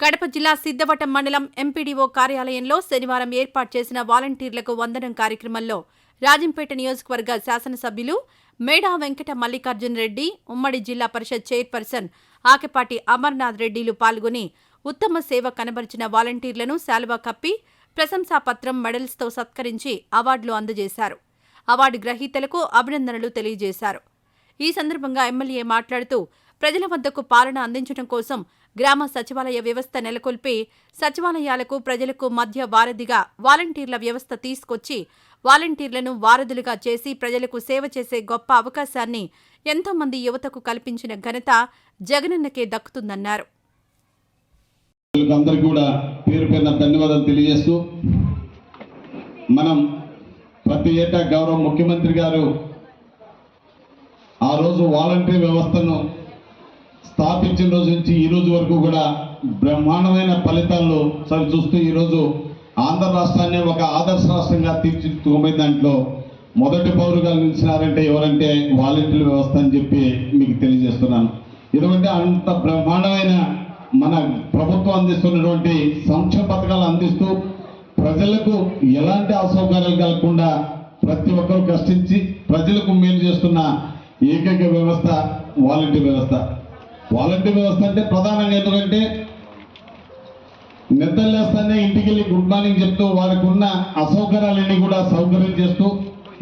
కడప జిల్లా సిద్ధవటం మండలం ఎంపీడీఓ కార్యాలయంలో శనివారం ఏర్పాటు చేసిన వాలంటీర్లకు వందనం కార్యక్రమంలో రాజంపేట నియోజకవర్గ శాసనసభ్యులు మేడా వెంకట మల్లికార్జున రెడ్డి, ఉమ్మడి జిల్లా పరిషత్ చైర్పర్సన్ ఆకెపాటి అమర్నాథ్ రెడ్డిలు పాల్గొని ఉత్తమ సేవ కనబరిచిన వాలంటీర్లను శాలువా కప్పి ప్రశంసాపత్రం, మెడల్స్తో సత్కరించి అవార్డులు అందజేశారు. అవార్డు గ్రహీతలకు అభినందనలు తెలియజేశారు. ఈ సందర్భంగా ఎమ్మెల్యే మాట్లాడుతూ ప్రజల వద్దకు పాలన అందించడం కోసం గ్రామ సచివాలయ వ్యవస్థ నెలకొల్పి సచివాలయాలకు ప్రజలకు మధ్య వారధిగా వాలంటీర్ల వ్యవస్థ తీసుకొచ్చి వాలంటీర్లను వారధులుగా చేసి ప్రజలకు సేవ చేసే గొప్ప అవకాశాన్ని ఎంతో మంది యువతకు కల్పించిన ఘనత జగనన్నకే దక్కుతుందన్నారు. అందరికీ కూడా పేరు పేరున ధన్యవాదాలు తెలియజేస్తూ, మనం ప్రతి ఏటా గౌరవ ముఖ్యమంత్రి గారు ఆ రోజు వాలంటీర్ వ్యవస్థను స్థాపించిన రోజు నుంచి ఈ రోజు వరకు కూడా బ్రహ్మాండమైన ఫలితాలు చూస్తూ ఈరోజు ఆంధ్ర రాష్ట్రాన్ని ఒక ఆదర్శ రాష్ట్రంగా తీర్చిదిద్దుకుపోయిన దాంట్లో మొదటి పౌరుగా నిలిచినారంటే ఎవరంటే వాలంటీర్ వ్యవస్థ అని చెప్పి మీకు తెలియజేస్తున్నాను. ఎందుకంటే అంత బ్రహ్మాండమైన మన ప్రభుత్వం అందిస్తున్నటువంటి సంక్షేమ పథకాలు అందిస్తూ ప్రజలకు ఎలాంటి అసౌకర్యాలు కలగకుండా ప్రతి ఒక్కరూ కష్టించి ప్రజలకు మేలు చేస్తున్న ఏకైక వ్యవస్థ వాలంటీర్ వ్యవస్థ. వాలంటీర్ వ్యవస్థ అంటే ప్రధానంగా ఎందుకంటే నిద్రలేస్తానే ఇంటికి వెళ్ళి గుడ్ మార్నింగ్ చెప్తూ వారికి ఉన్న అసౌకర్యాలన్నీ కూడా సౌకర్యం చేస్తూ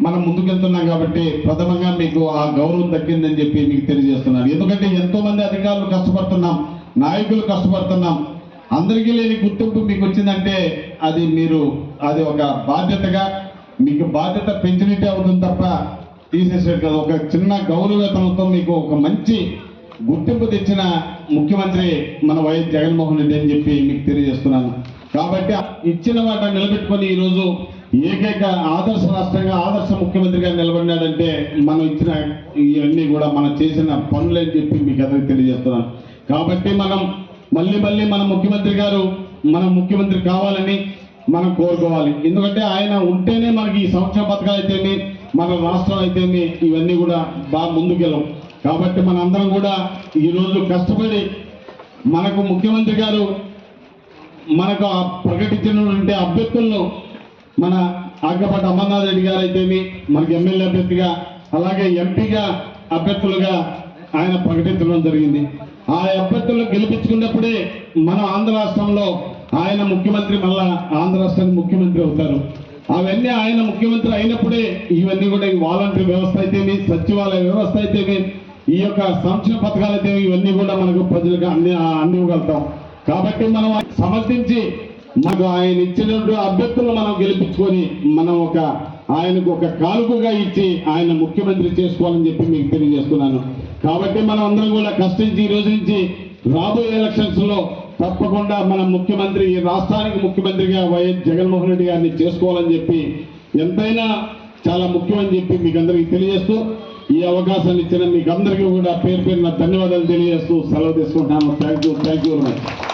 మనం ముందుకెళ్తున్నాం. కాబట్టి ప్రథమంగా మీకు ఆ గౌరవం దక్కిందని చెప్పి మీకు తెలియజేస్తున్నాను. ఎందుకంటే ఎంతో మంది అధికారులు కష్టపడుతున్నాం, నాయకులు కష్టపడుతున్నాం, అందరికీ లేని గుర్తింపు మీకు వచ్చిందంటే అది ఒక బాధ్యతగా మీకు బాధ్యత పెంచినట్టే అవుతుంది తప్ప తీసేసేది కాదు. ఒక చిన్న గౌరవవేతనంతో మీకు ఒక మంచి గుర్తింపు తెచ్చిన ముఖ్యమంత్రి మన వైఎస్ జగన్మోహన్ రెడ్డి అని చెప్పి మీకు తెలియజేస్తున్నాను. కాబట్టి ఇచ్చిన వాటిని నిలబెట్టుకొని ఈరోజు ఏకైక ఆదర్శ రాష్ట్రంగా ఆదర్శ ముఖ్యమంత్రిగా నిలబడినాడంటే మనం ఇచ్చిన ఇవన్నీ కూడా మనం చేసిన పనులు అని చెప్పి మీకు అందరికీ తెలియజేస్తున్నాను. కాబట్టి మనం మళ్ళీ మన ముఖ్యమంత్రి గారు మన ముఖ్యమంత్రి కావాలని మనం కోరుకోవాలి. ఎందుకంటే ఆయన ఉంటేనే మనకి ఈ సంక్షేమ పథకాలు అయితేమి మన రాష్ట్రం అయితేమి ఇవన్నీ కూడా బాగా ముందుకెళ్ళం. కాబట్టి మనందరం కూడా ఈరోజు కష్టపడి మనకు ముఖ్యమంత్రి గారు మనకు ప్రకటించినటువంటి అభ్యర్థులను మన ఆకెపాటి అమర్నాథ్ రెడ్డి గారు అయితేమి మనకి ఎమ్మెల్యే అభ్యర్థిగా అలాగే ఎంపీగా అభ్యర్థులుగా ఆయన ప్రకటించడం జరిగింది. ఆ అభ్యర్థులను గెలిపించుకున్నప్పుడే మన ఆంధ్ర రాష్ట్రంలో ఆయన ముఖ్యమంత్రి మళ్ళా ఆంధ్ర రాష్ట్రానికి ముఖ్యమంత్రి అవుతారు. అవన్నీ ఆయన ముఖ్యమంత్రి అయినప్పుడే ఇవన్నీ కూడా ఈ వాలంటీర్ వ్యవస్థ అయితేమి సచివాలయ వ్యవస్థ అయితేమి ఈ యొక్క సంక్షేమ పథకాలు అయితే ఇవన్నీ కూడా మనకు ప్రజలకు అందివ్వగలుగుతాం. కాబట్టి మనం సమర్థించి మనకు ఆయన ఇచ్చినటువంటి అభ్యర్థులను మనం గెలిపించుకొని మనం ఆయనకు ఒక కానుకగా ఇచ్చి ఆయన ముఖ్యమంత్రి చేసుకోవాలని చెప్పి మీకు తెలియజేస్తున్నాను. కాబట్టి మనం అందరం కూడా కష్టించి ఈ రోజు నుంచి రాబోయే ఎలక్షన్స్ లో తప్పకుండా మన ముఖ్యమంత్రి ఈ రాష్ట్రానికి ముఖ్యమంత్రిగా వైఎస్ జగన్మోహన్ రెడ్డి గారిని చేసుకోవాలని చెప్పి ఎంతైనా చాలా ముఖ్యమని చెప్పి మీకు అందరికీ తెలియజేస్తూ ఈ అవకాశాన్ని ఇచ్చిన మీకు అందరికీ కూడా పేరు పేరున ధన్యవాదాలు తెలియజేస్తూ సెలవు తీసుకుంటున్నాను. Thank you very much.